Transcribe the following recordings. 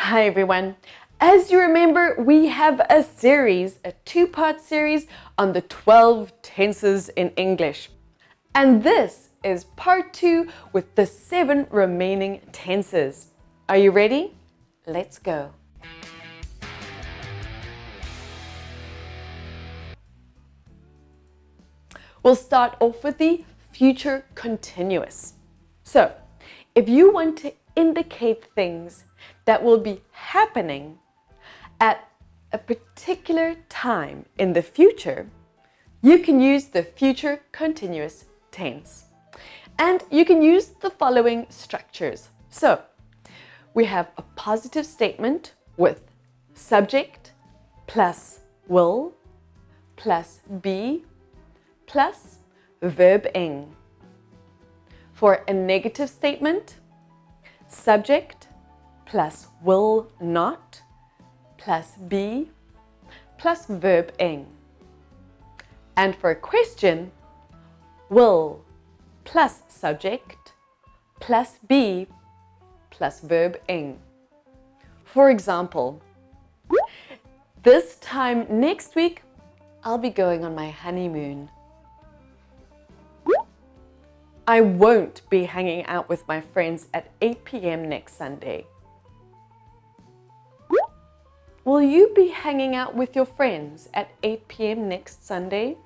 Hi everyone. As you remember, we have a series, a two-part series on the 12 tenses in English. And this is part 2 with the 7 remaining tenses. Are you ready? Let's go. We'll start off with the future continuous. So, if you want to indicate things that will be happening at a particular time in the future, you can use the future continuous tense. And you can use the following structures. So, we have a positive statement with subject plus will plus be plus verb ing. For a negative statement, subject plus will not plus be plus verb ing. And for a question, will plus subject plus be plus verb ing. For example, this time next week, I'll be going on my honeymoon. I won't be hanging out with my friends at 8 p.m. next Sunday. Will you be hanging out with your friends at 8 p.m. next Sunday?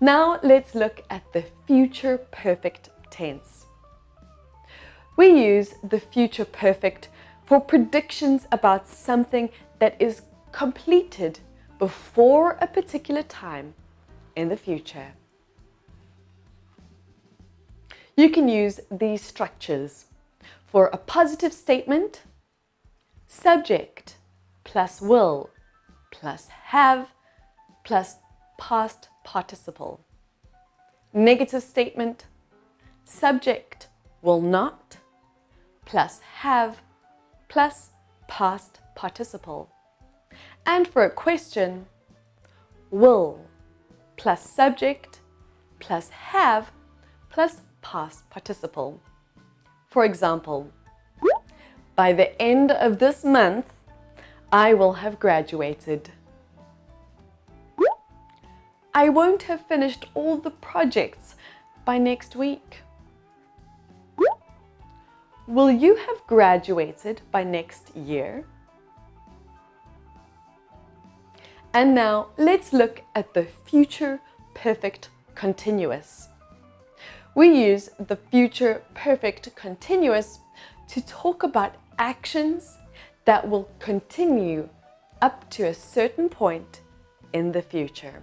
Now let's look at the future perfect tense. We use the future perfect for predictions about something that is completed before a particular time in the future. You can use these structures. For a positive statement, subject plus will plus have plus past participle. Negative statement, subject will not plus have plus past participle. And for a question, will plus subject plus have plus past participle. For example, by the end of this month, I will have graduated. I won't have finished all the projects by next week. Will you have graduated by next year? And now let's look at the future perfect continuous. We use the future perfect continuous to talk about actions that will continue up to a certain point in the future.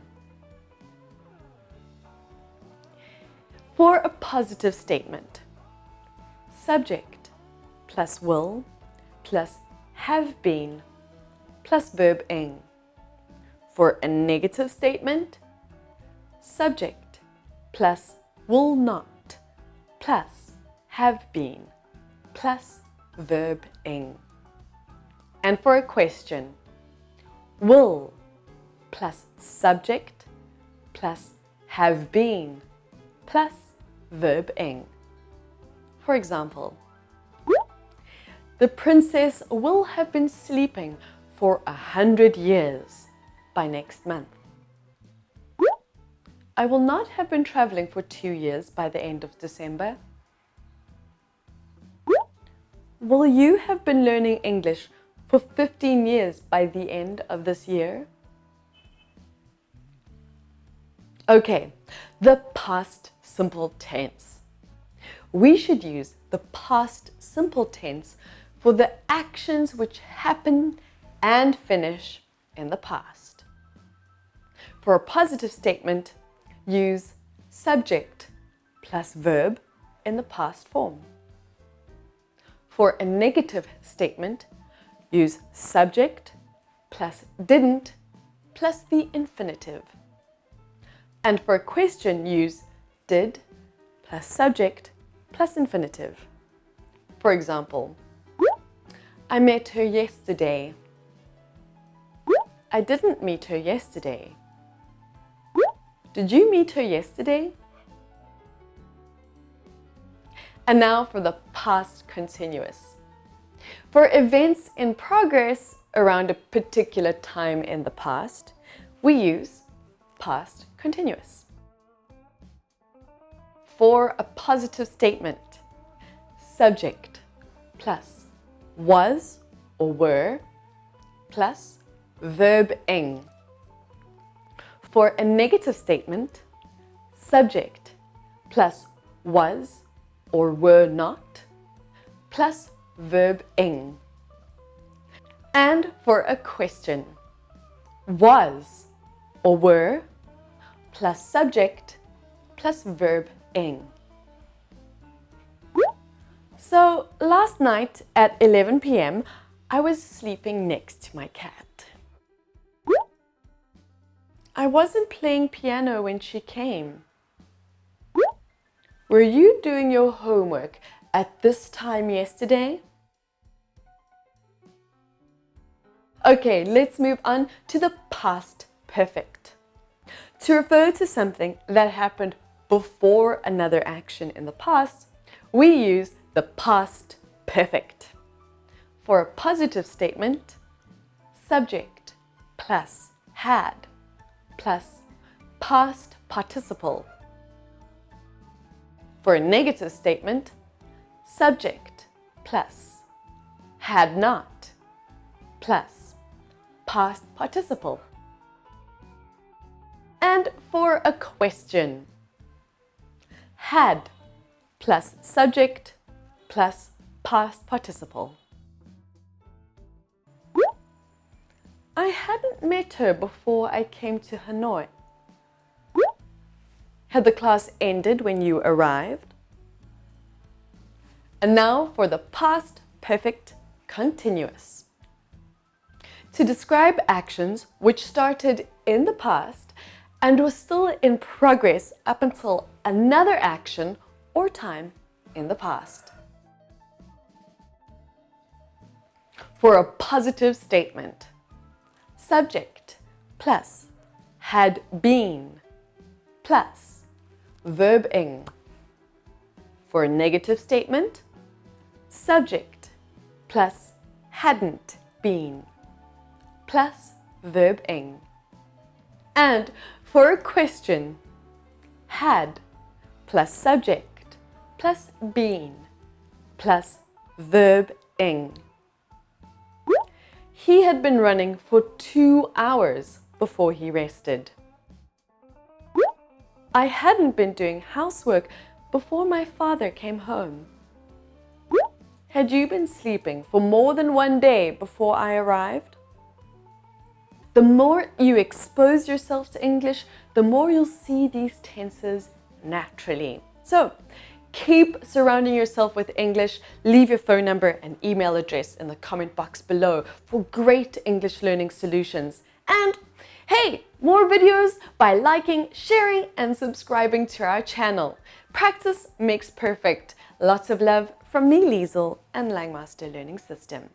For a positive statement, subject plus will plus have been plus verb ing. For a negative statement, subject plus will not plus have been plus verb ing. And for a question, will plus subject plus have been plus verb ing. For example, the princess will have been sleeping for 100 years by next month. I will not have been traveling for 2 years by the end of December. Will you have been learning English for 15 years by the end of this year? Okay, the past simple tense. We should use the past simple tense for the actions which happen and finish in the past. For a positive statement, use subject plus verb in the past form. For a negative statement, use subject plus didn't plus the infinitive. And for a question, use did plus subject plus infinitive. For example, I met her yesterday. I didn't meet her yesterday. Did you meet her yesterday? And now for the past continuous. For events in progress around a particular time in the past, we use past continuous. For a positive statement, subject plus was or were plus verb ing. For a negative statement, subject plus was or were not plus verb ing. And for a question, was or were plus subject plus verb ing. So last night at 11 p.m. I was sleeping next to my cat. I wasn't playing piano when she came. Were you doing your homework at this time yesterday? Okay, let's move on to the past perfect. To refer to something that happened before another action in the past, we use the past perfect. For a positive statement, subject plus had plus past participle. For a negative statement, subject plus had not plus past participle. And for a question, had plus subject plus past participle. I hadn't met her before I came to Hanoi. Had the class ended when you arrived? And now for the past perfect continuous. To describe actions which started in the past and was still in progress up until another action or time in the past. For a positive statement, subject plus had been plus verb ing. For a negative statement, subject plus hadn't been plus verb ing. And for a question, had plus subject plus been plus verb ing. He had been running for 2 hours before he rested. I hadn't been doing housework before my father came home. Had you been sleeping for more than 1 day before I arrived? The more you expose yourself to English, the more you'll see these tenses naturally. So, keep surrounding yourself with English. Leave your phone number and email address in the comment box below for great English learning solutions. And hey, more videos by liking, sharing, and subscribing to our channel. Practice makes perfect. Lots of love from me, Liesl, and Langmaster Learning System.